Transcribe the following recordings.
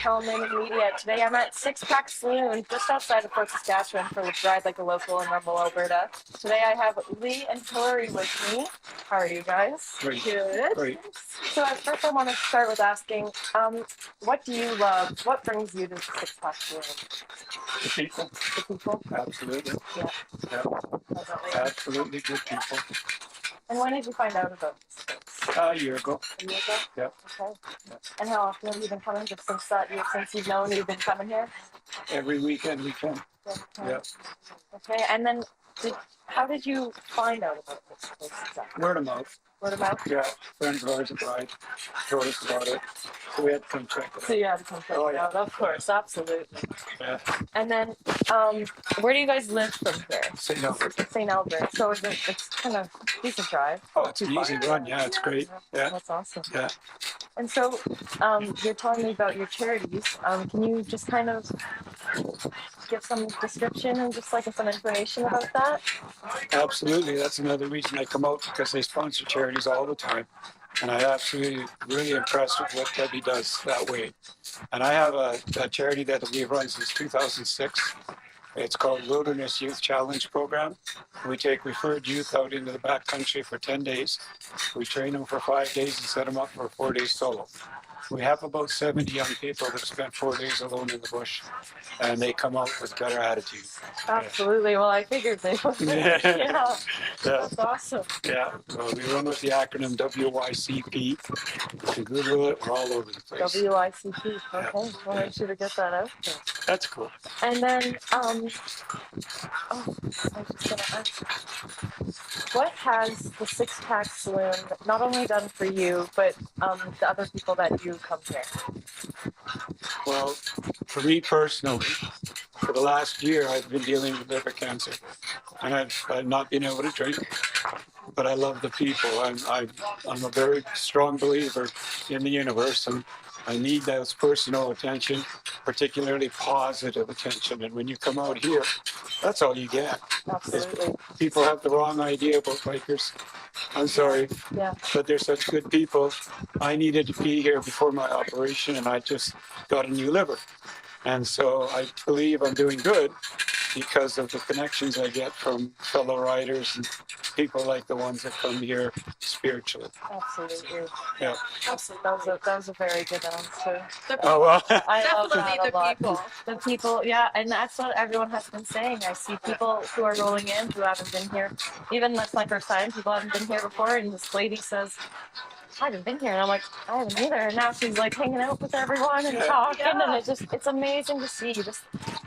Callen Lehman Media. Today I'm at Six Pak Saloon just outside of Fort Saskatchewan for Ride Like a Local in Rumble Alberta. Today I have Lee and Hilary with me. How are you guys? Great. Good. Great. So at first I want to start with asking, what do you love? What brings you to Six Pak Saloon? The people. The people? Absolutely. Yeah. Yeah. Absolutely good people. And when did you find out about this place? A year ago. A year ago? Yeah. Okay. Yeah. And how often have you been coming? Just since you've known you've been coming here? Every weekend we come. Okay. Yeah. Okay. And then how did you find out about this place exactly? Word of mouth. Word of mouth? Yeah. Friends of ours at Prairie told us about it. So we had to come check it out. So you had to come check it out, of course, absolutely. Yeah. And then, where do you guys live from here? St. Albert. St. Albert. So it's kind of a decent drive. Oh, it's an easy run. Yeah, it's great. Yeah. That's awesome. Yeah. And so, you're telling me about your charities. Can you just kind of give some description and just like some information about that? Absolutely. That's another reason I come out, because they sponsor charities all the time. And I absolutely really impressed with what Debbie does that way. And I have a charity that we've run since 2006. It's called Wilderness Youth Challenge Program. We take referred youth out into the backcountry for 10 days. We train them for 5 days and set them up for 4 days solo. We have about 70 young people that spent 4 days alone in the bush, and they come out with better attitude. Absolutely. Well, I figured they would. Yeah. That's awesome. Yeah. So we run with the acronym WYCP. You can Google it. We're all over the place. WICP. Okay. Well, make sure to get that out there. That's cool. And then, I was just going to ask, what has the Six Pak Saloon not only done for you, but the other people that you come here? Well, for me personally, for the last year, I've been dealing with liver cancer, and I've not been able to drink, but I love the people. I'm a very strong believer in the universe, and I need those personal attention, particularly positive attention. And when you come out here, that's all you get. Absolutely. People have the wrong idea about bikers. I'm sorry, but they're such good people. I needed to be here before my operation, and I just got a new liver. And so I believe I'm doing good because of the connections I get from fellow riders and people like the ones that come here spiritually. Absolutely. Yeah. Absolutely. That was a very good answer. Oh, well. I love Definitely that a lot. people. The people, yeah, and that's what everyone has been saying. I see people who are rolling in who haven't been here. Even that's my first time. People haven't been here before, and this lady says, I haven't been here. And I'm like, I haven't either. And now she's like hanging out with everyone and talking, and it's amazing to see.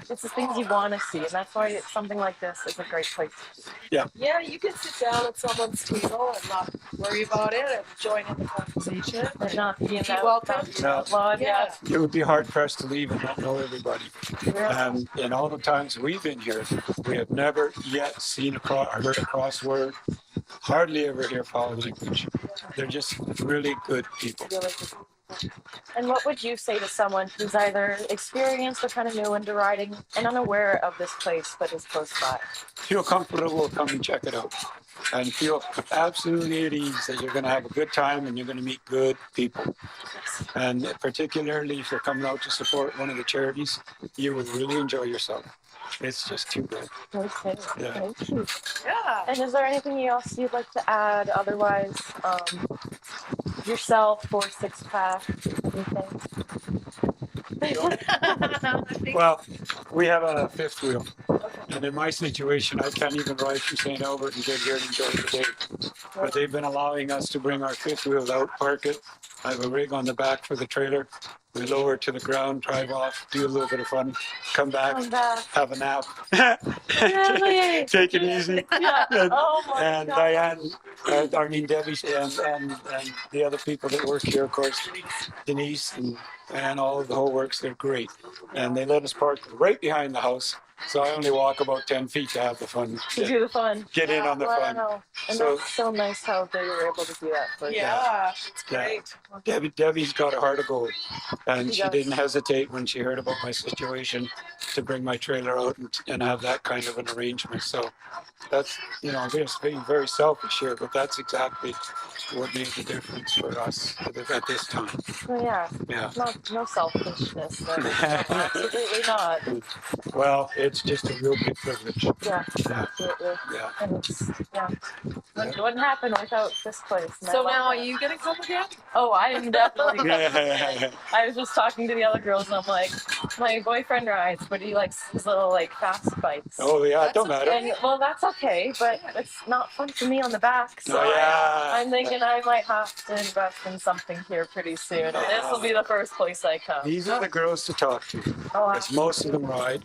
It's the things you want to see, and that's why something like this is a great place to be. Yeah, you can sit down at someone's table and not worry about it and join in the conversation. And not be welcome. Yeah. It would be hard pressed to leave and not know everybody. And all the times we've been here, we have never yet seen or heard a crossword. Hardly ever hear foul language. They're just really good people. And what would you say to someone who's either experienced or kind of new into riding and unaware of this place but is close by? Feel comfortable, come and check it out. And feel absolutely at ease that you're going to have a good time and you're going to meet good people. And particularly if you're coming out to support one of the charities, you will really enjoy yourself. It's just too good. Okay, Yeah. thank you. Yeah. And is there anything else you'd like to add? Otherwise, yourself or Six Pack, anything? Well, we have a fifth wheel. And in my situation, I can't even ride from St. Albert and get here and enjoy the day. But they've been allowing us to bring our fifth wheel out, park it. I have a rig on the back for the trailer. We lower it to the ground, drive off, do a little bit of fun, come back, have a nap, Really? take it easy. Yeah. And, Oh my and God. Diane, Debbie, and the other people that work here, of course, Denise and all of the whole works, they're great. And they let us park right behind the house. So I only walk about 10 feet to have the fun. To do the fun. Get in on the fun. Wow. And So- that's so nice how they were able to do that for you. Yeah, it's Yeah. great. Debbie's got a heart of gold, and She she does. didn't hesitate when she heard about my situation to bring my trailer out and have that kind of an arrangement. So that's, I'm just being very selfish here, but that's exactly what made the difference for us at this time. So yeah, Yeah. no selfishness. No, absolutely not. Well, it's just a real big privilege. Yeah, Yeah. absolutely. Yeah. And it's, it wouldn't happen without this place. And I So love now are that. you gonna come again? Oh, I am definitely. Yeah. I was just talking to the other girls, and I'm like, my boyfriend rides, but he likes his little like fast bikes. Oh yeah, it don't That's matter. And well, that's okay, but it's not fun for me on the back. So Oh yeah. I'm thinking I might have to invest in something here pretty soon. And this will be the first place I come. These are the girls to talk to. Oh, Because most of them ride,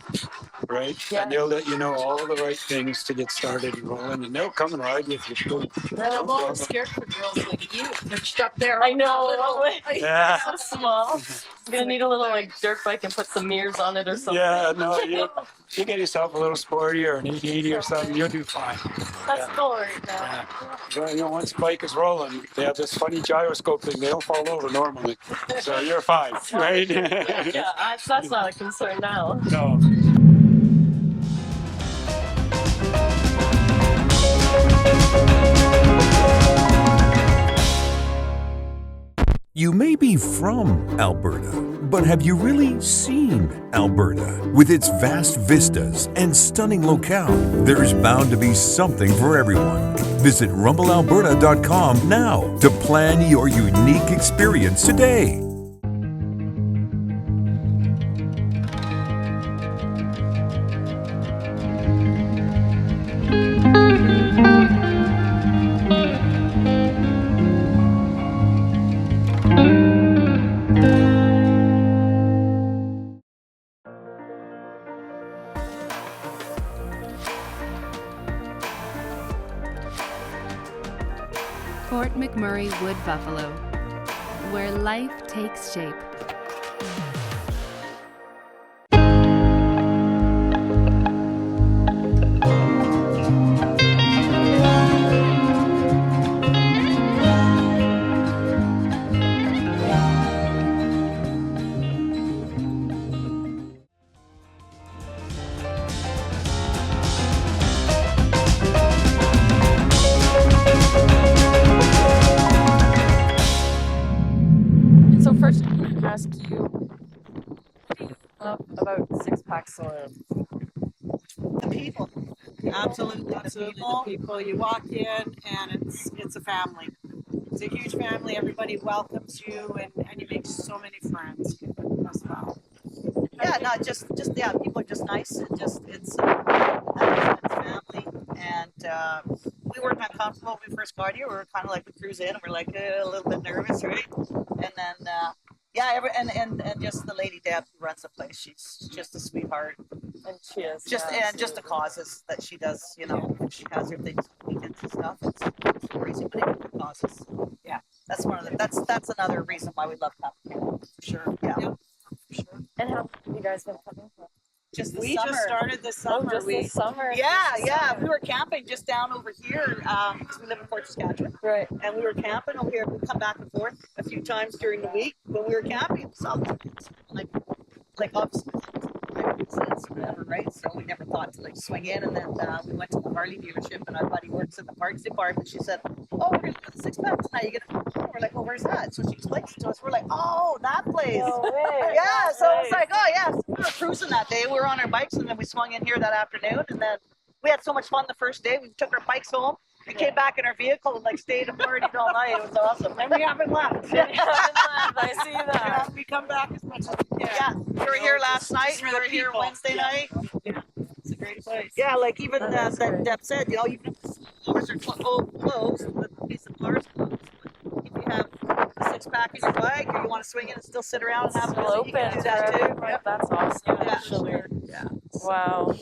right? Yeah. And they'll let you know all the right things to get started and rolling, and they'll come and ride with you too. I'm always scared for girls like you. They're stuck there. I know. Yeah. So small. I'm gonna need a little like dirt bike and put some mirrors on it or something. Yeah, no, you get yourself a little sporty or an 880 or something, you'll do fine. That's cool right now. Yeah. Once the bike is rolling, they have this funny gyroscope thing. They don't fall over normally, so you're fine, right? Yeah, that's not a concern now. No. You may be from Alberta, but have you really seen Alberta? With its vast vistas and stunning locale, there's bound to be something for everyone. Visit rumblealberta.com now to plan your unique experience today. Fort McMurray Wood Buffalo, where life takes shape. So first, I'm going to ask you what do you love about Six Pak Saloon? The people. Absolutely. The people. You walk in and it's a family. It's a huge family. Everybody welcomes you and you make so many friends as well. Yeah, no, just people are just nice and it's family. And we weren't uncomfortable when we first got here. We were kind of like we cruise in and we're like a little bit nervous, right? And then and just the lady Deb who runs the place. She's just a sweetheart. And she is. Just the causes that she does, she has her things weekends and stuff. It's crazy many good causes. Yeah, that's one of the that's another reason why we love coming here. For sure. Yeah. For sure. And how long have you guys been coming for? just this we summer. just started this Oh, summer. just this summer. Yeah. We were camping just down over here. 'Cause we live in Fort Saskatchewan, Right. and we were camping over here. We come back and forth a few times during the week when we were camping. We saw like obviously sense or whatever, right? So we never thought to like swing in, and then we went to the Harley dealership, and our buddy works in the parks department. She said, "Oh, we're gonna go to the Six Pak tonight. You gonna?" We're like, "Oh, where's that?" So she explains it to us. We're like, "Oh, that place." No way. Yeah, so it's like, oh yeah, so we were cruising that day. We were on our bikes, and then we swung in here that afternoon, and then we had so much fun the first day. We took our bikes home. We came back in our vehicle and like stayed and partied all night. It was awesome. And we haven't left. I see that. Yeah, we come back as much as we can. Yeah, we were here last night. We were here Wednesday night. It's a great place. Yeah, like even That is that great. Deb said, even if the stores are closed, the piece of bars closed. If you have a six pack in your bike, or you want to swing in and still sit around and have Still music, you can open do that too. Right, that's awesome. Yeah, Actually. sure. Yeah. Wow.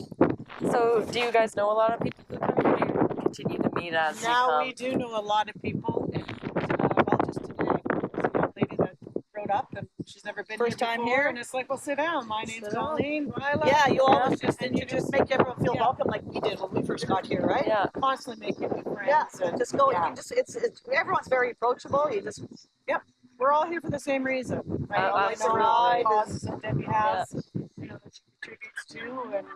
So, do you guys know a lot of people who come here? Do you continue to meet as you Now come? we do know a lot of people, and well, just today, there's a young lady that rode up, and she's never been First here time before, here? and it's like, well, sit down. My name's Sit down. Colleen Dwila. Yeah, you always and you just make everyone feel yeah. welcome like we did when we first got here, right? Yeah. constantly making new friends. Yeah, And just go. yeah. You just it's everyone's very approachable. You just we're all here for the same reason. Right? All the absolutely. causes that Debbie has, that she contributes to, and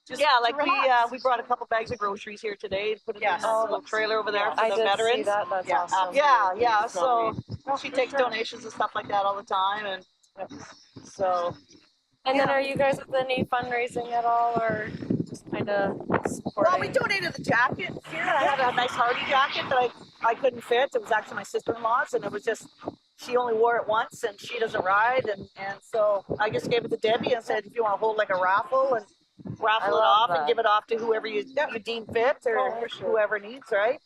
just like to relax. we brought a couple bags of groceries here today and put it Yes. in a little trailer over there for I the did veterans. see that. That's Yeah. awesome. Yeah. So she for takes sure. donations and stuff like that all the time, and so And then, are you guys with any fundraising at all, or just kind of supporting? well, we donated the jacket here. I had a nice Hardy jacket that I couldn't fit. It was actually my sister-in-law's, and it was just she only wore it once, and she doesn't ride, and so I just gave it to Debbie and said, if you want to hold like a raffle and raffle it love off that. and give it off to whoever you deem fit or Oh, for sure. whoever needs, right?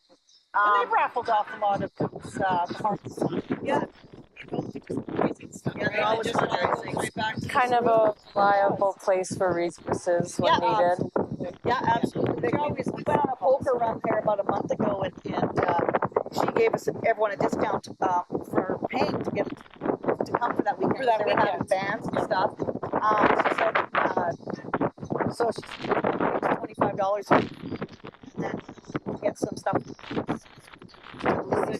And they've raffled off a lot of those parts. Yeah. Yeah, they're always Just fundraising. right back to kind of a reliable place for resources when Yeah, needed. Yeah, absolutely. We went on a poker run there about a month ago, and she gave us everyone a discount for paying to get to come for that weekend. For that They were having weekend. bands and stuff. So she's $25, and then we'll get some stuff.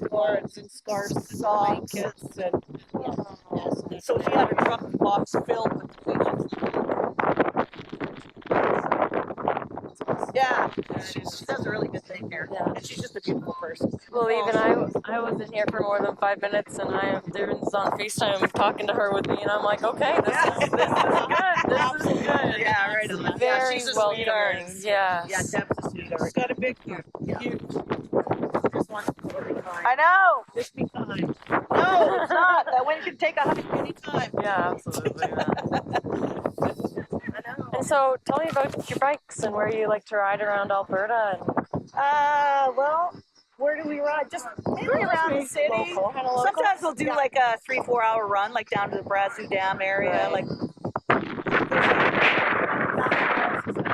cards and scarves, Socks. blankets, and So she had her truck box filled with things. Yeah, she does a really good thing here, Yeah. and she's just a beautiful person. Well, even I wasn't here for more than 5 minutes, and Darren's on FaceTime talking to her with me, and I'm like, okay, this is good. This is good. Yeah, right. On that. Very she's a welcoming. sweetheart. Yeah. Yeah, Deb's a sweetheart. she's got a big, Yeah. huge. Just want to be very kind. I know. Just be kind. No, it's not. That wind can take a hike anytime. Yeah, absolutely. Yeah. I know. And so, tell me about your bikes and where you like to ride around Alberta. And Well, where do we ride? Just mainly around the city. Local. Kinda local. Sometimes we'll do like a 3-4 hour run, like down to the Brazos Dam area. Right. Like,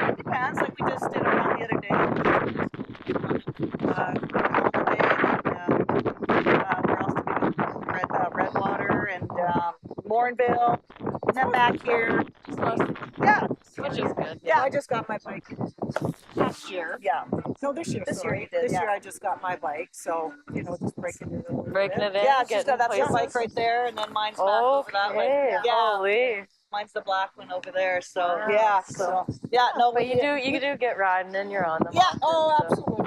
it depends. Like we just did a run the other day. Where else did we go? Redwater and Morinville. And then back here. Yeah. Which is good. Yeah, I just got my bike last year. Yeah. No, this year. This year sorry. you did, This yeah. year I just got my bike, so just breaking it. A little Breaking bit. it in. Yeah, she's getting got that's her places. bike right there, and then mine's back over that way. Okay. Yeah, Holy. mine's the black one over there. So Wow. yeah, so yeah, no, But you do get riding and you're on them. Yeah, often, oh, so- absolutely.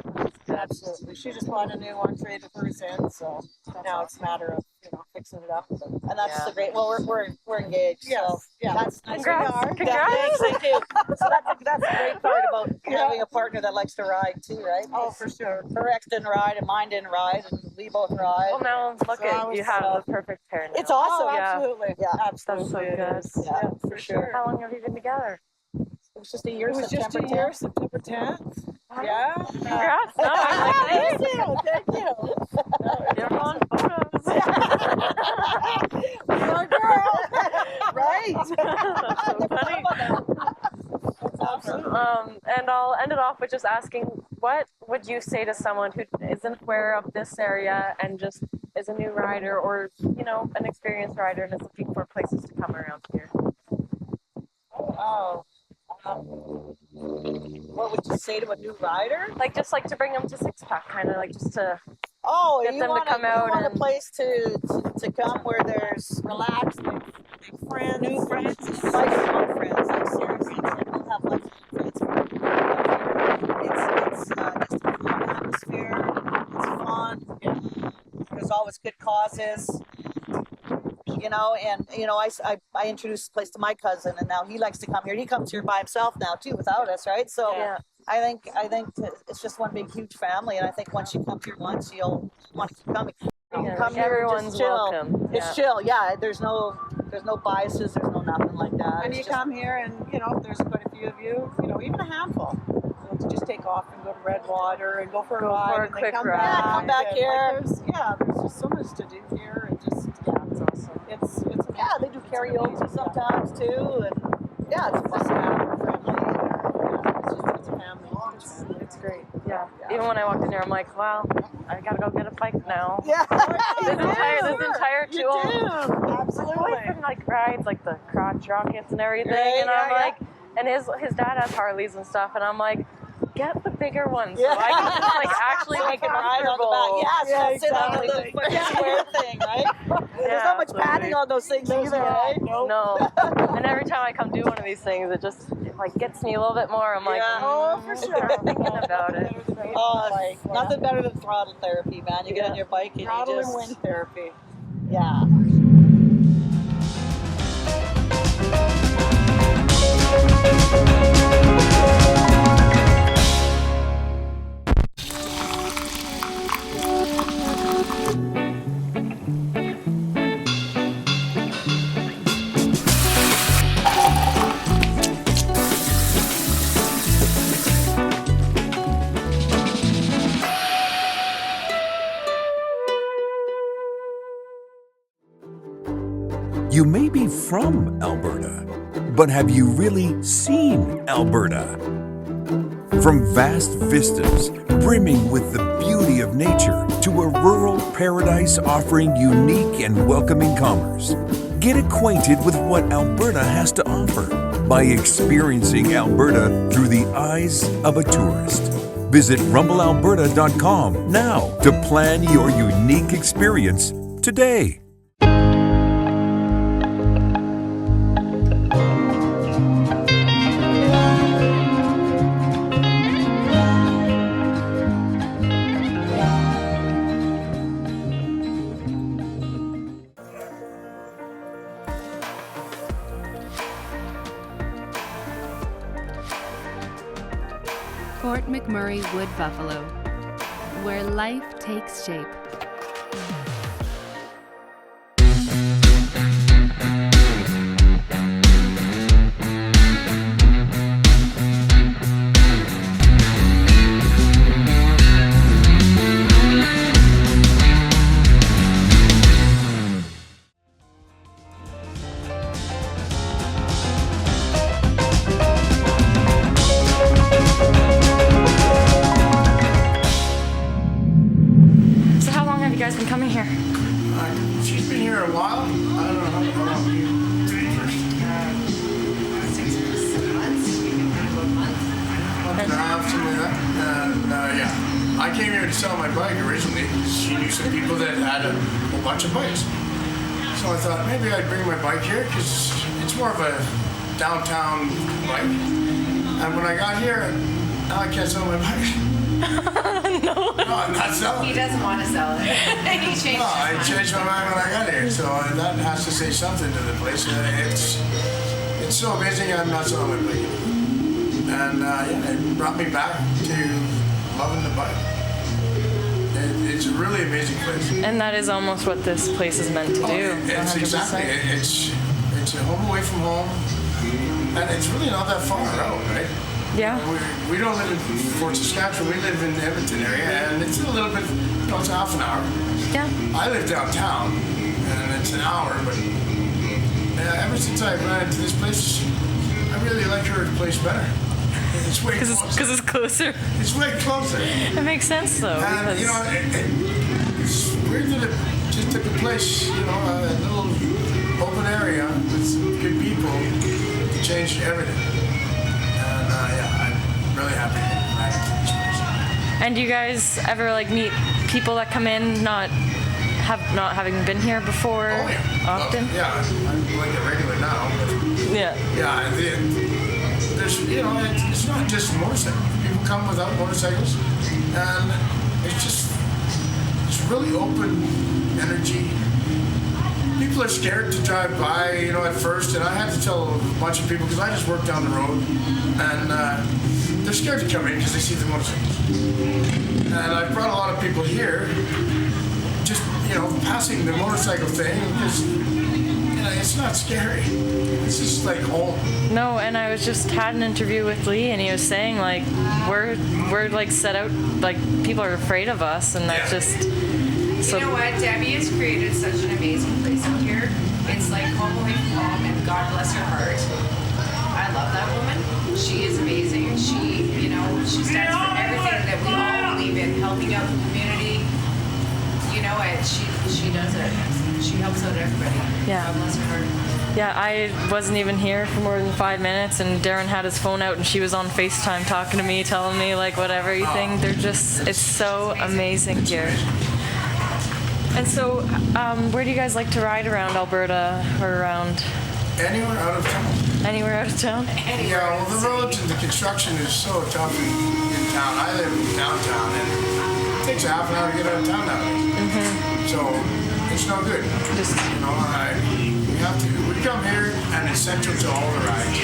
Absolutely. She just bought a new one, traded hers in, so now it's a matter of fixing it up. But And that's Yeah. the great. Well, we're engaged. Yes, So yeah. that's nice. Congrats. Yeah, Congrats. thanks, I do. So that's a great part about having a partner that likes to ride too, right? Oh, for sure. Her ex didn't ride and mine didn't ride, and we both ride. Well, now look So I at was, you have the perfect pair now. It's awesome. Oh, yeah. absolutely. Yeah. Absolutely. That's so it good. is. Yeah, for sure. How long have you been together? It was just a year. It was just September a year, 10th. September 10th. Yeah. Congrats. No, I'm like, hey, Thank you. Thank you. you're on photos. Our girl. Right. So funny. And I'll end it off with just asking, what would you say to someone who isn't aware of this area and just is a new rider or, an experienced rider and is looking for places to come around here? Oh. What would you say to a new rider? Like just like to bring them to Six Pak, kind of like just to. Oh, Get you them to want come out you want and- a place to come where there's relaxed, make friends, new friends, lifelong friends, like seriously, we'll have lifelong friends. It's just a calm atmosphere. It's fun. There's always good causes. I introduced the place to my cousin, and now he likes to come here. He comes here by himself now too, without us, right? So Yeah. I think it's just one big huge family, and I think once you come here once, you'll want to keep coming. You Yeah, come here, everyone's just chill. welcome. It's chill, yeah. There's no biases. There's no nothing like that. And It's you just- come here, and if there's quite a few of you, even a handful, to just take off and go to Redwater and go for a Go ride, for a and then quick come ride. back. Yeah, come back And, here. there's just so much to do here, and just It's awesome. it's Yeah, they do karaoke sometimes too, and yeah, it's Just fun. it's a family. Huge family. It's great. Yeah. Even when I walked in here, I'm like, wow, I gotta go get a bike now. Yeah, This entire you tool. do. Absolutely. Boyfriend like rides like the crotch rockets and everything, Right, and I'm yeah, like, and his dad has Harleys and stuff, and I'm like, get the bigger ones Yeah. so I can just like actually So I make it can ride on the comfortable. back. Yeah, sit on the exactly. little square thing, right? There's not much absolutely. padding on those things either, right? No. And every time I come do one of these things, it just like gets me a little bit more. I'm like, Yeah. Oh, for sure. thinking about it. Oh, nothing better than throttle therapy, man. You get on your bike and Throttle you and just, wind therapy. yeah. You may be from Alberta, but have you really seen Alberta? From vast vistas brimming with the beauty of nature to a rural paradise offering unique and welcoming commerce, get acquainted with what Alberta has to offer by experiencing Alberta through the eyes of a tourist. Visit rumblealberta.com now to plan your unique experience today. Fort McMurray Wood Buffalo, where life takes shape. So how long have you guys been coming here? She's been here a while. I don't know how long. 6 months, maybe about a month. Something like that. And yeah, I came here to sell my bike originally. She knew some people that had a whole bunch of bikes. So I thought maybe I'd bring my bike here because it's more of a downtown bike. And when I got here, now I can't sell my bike. No, I'm not selling He it. doesn't want to sell it. He changed No, his I mind. changed my mind when I got here, so that has to say something to the place. It's so amazing I'm not selling my bike. And yeah, it brought me back to loving the bike. It's a really amazing place. And that is almost what this place is meant to do. It's 100%. exactly. It's a home away from home, and it's really not that far out, right? Yeah. We don't live in Fort Saskatchewan. We live in the Edmonton area, and it's a little bit. It's half an hour. Yeah. I live downtown, and it's an hour. But ever since I ran into this place, I really like her place better. It's way closer. Because it's closer. It's way closer. It makes sense though. And Because you know, it's weird that it just took a place, you know, a little open area with some good people to change everything. And do you guys ever like meet people that come in not having been here before? Oh, yeah. Often? I'm like a regular now. But Yeah. yeah, there's, it's not just motorcycles. People come without motorcycles, and it's really open energy. People are scared to drive by, at first, and I had to tell a bunch of people, because I just work down the road, and they're scared to come in because they see the motorcycles. And I brought a lot of people here, just, passing the motorcycle thing, because, it's not scary. It's just like home. No, and I was just had an interview with Lee, and he was saying like we're like set out, like people are afraid of us, and that's just. So, you know what? Debbie has created such an amazing place out here. It's like home away from home, and God bless her heart. I love that woman. She is amazing. She stands for everything that we all believe in, helping out the community. And she does it. She helps out everybody. Yeah. God bless her heart. Yeah, I wasn't even here for more than 5 minutes, and Darren had his phone out, and she was on FaceTime talking to me, telling me like what everything. They're just, it's so amazing here. And so, where do you guys like to ride around Alberta or around? Anywhere out of town. Anywhere out of town? Yeah, well, the roads and the construction is so tough in town. I live downtown, and it takes a half an hour to get out of town nowadays. So it's no good. Just we come here, and it's central to all the rides.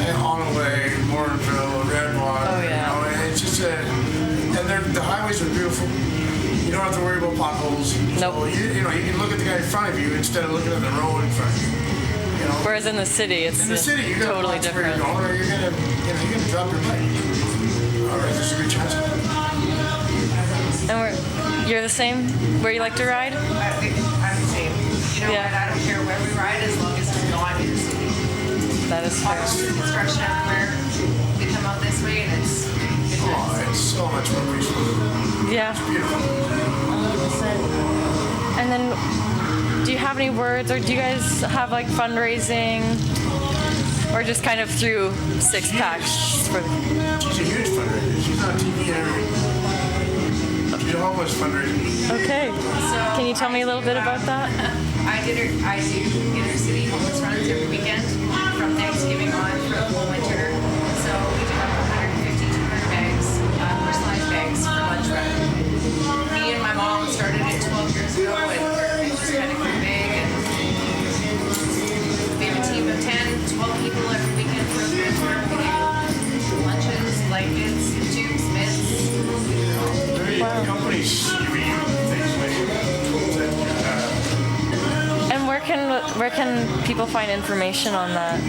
And Onaway, Morinville, Redwater. Oh yeah. It's just and the highways are beautiful. You don't have to worry about potholes. Nope. So you can look at the guy in front of you instead of looking at the road in front of you. Whereas in the city, it's in the city, you got totally different. Where you're going, or you're gonna drop your bike. All right, there's a good chance. And you're the same? Where you like to ride? I'm the same. Yeah. I don't care where we ride as long as we're going in the city. That is fair. Obviously, construction everywhere. We come out this way, and it's good times. Oh, it's so much more peaceful. Yeah. It's beautiful. 100%. And then, do you have any words, or do you guys have like fundraising, or just kind of through Six Packs? She's a huge fundraiser. She's on TV and everything. She's always fundraising. Okay. Can you tell me a little bit about that? I do inner city homeless runs every weekend from Thanksgiving on for the whole winter. So we do up 150, 200 bags, personalized bags for lunch run. Me and my mom started it 12 years ago, and it just kind of grew big. And we have a team of 10, 12 people every weekend for the winter. We do lunches, blankets, tubes, mitts. Wow. Companies giving you things like And where can people find information on that?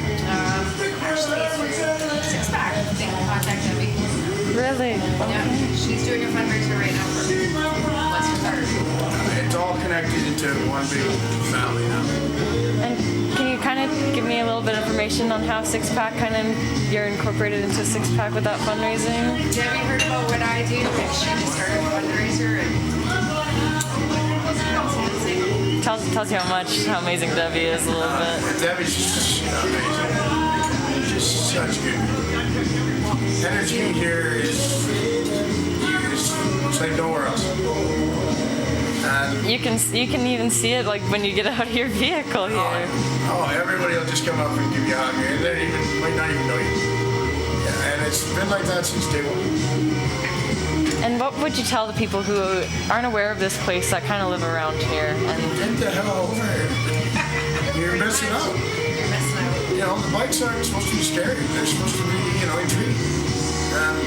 Actually, through Six Pak, they can contact Debbie. Really? Yeah, she's doing a fundraiser right now for Western Garden. it's all connected into one big family now. And can you kind of give me a little bit of information on how Six Pack you're incorporated into Six Pack with that fundraising? Debbie heard about what I do, and she just started a fundraiser, and Tells you how amazing Debbie is a little bit. Debbie's just amazing. Just such good energy here is it's like nowhere else. And You can even see it like when you get out of your vehicle here. Everybody will just come up and give you a hug, and they might not even know you. Yeah, and it's been like that since day one. And what would you tell the people who aren't aware of this place that kind of live around here? And Get the hell over here. You're missing out. you're missing out. The bikes aren't supposed to be scary. They're supposed to be, intriguing. And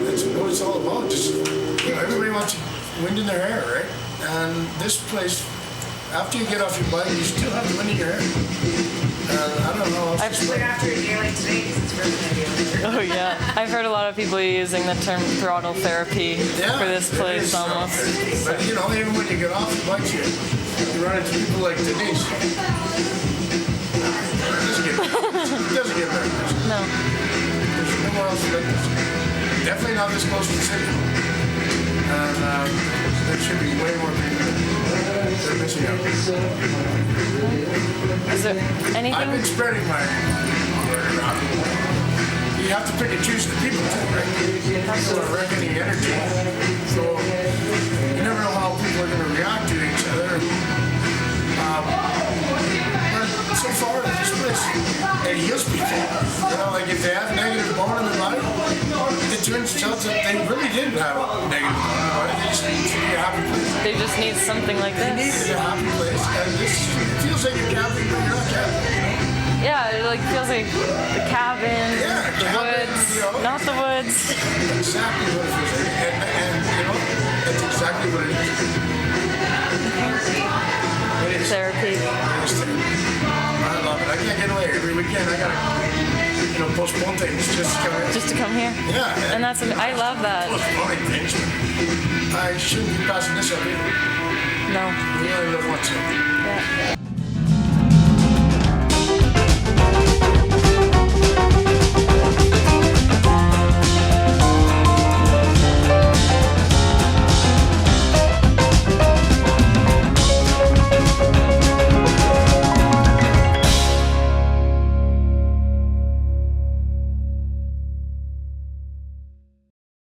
that's what it's all about. Just, everybody wants wind in their hair, right? And this place, after you get off your bike, you still have the wind in your hair. I don't know. But after a day like today, because it's really heavy. oh yeah, I've heard a lot of people using the term throttle therapy for this place almost. But even when you get off the bike, you run into people like Denise. It doesn't get better. No. There's nowhere else like this. Definitely not this close to the city. And there should be way more people. They're missing out. Is there anything? I've been spreading my word around. You have to pick and choose the people too, right? People are reckoning energy. So you never know how people are going to react to each other. But so far, this place, it heals people. You know, like if they have negative bone in their life, it turns out that they really didn't have a negative bone in their life. They just need to be a happy place. They just need something like They needed this. a happy place, and this it feels like you're camping, but you're not camping. Yeah, it like feels like the cabin, Yeah, the cabin, woods, you know. not the woods. Exactly what it feels like, and you know, that's exactly what it is. It is. Therapy. It is therapy. I love it. I can't get away every weekend. I gotta, postpone things just to come here. Just to come here. Yeah. And that's, I love that. Postponing things. I shouldn't be passing this up either. No. We only live once. Yeah.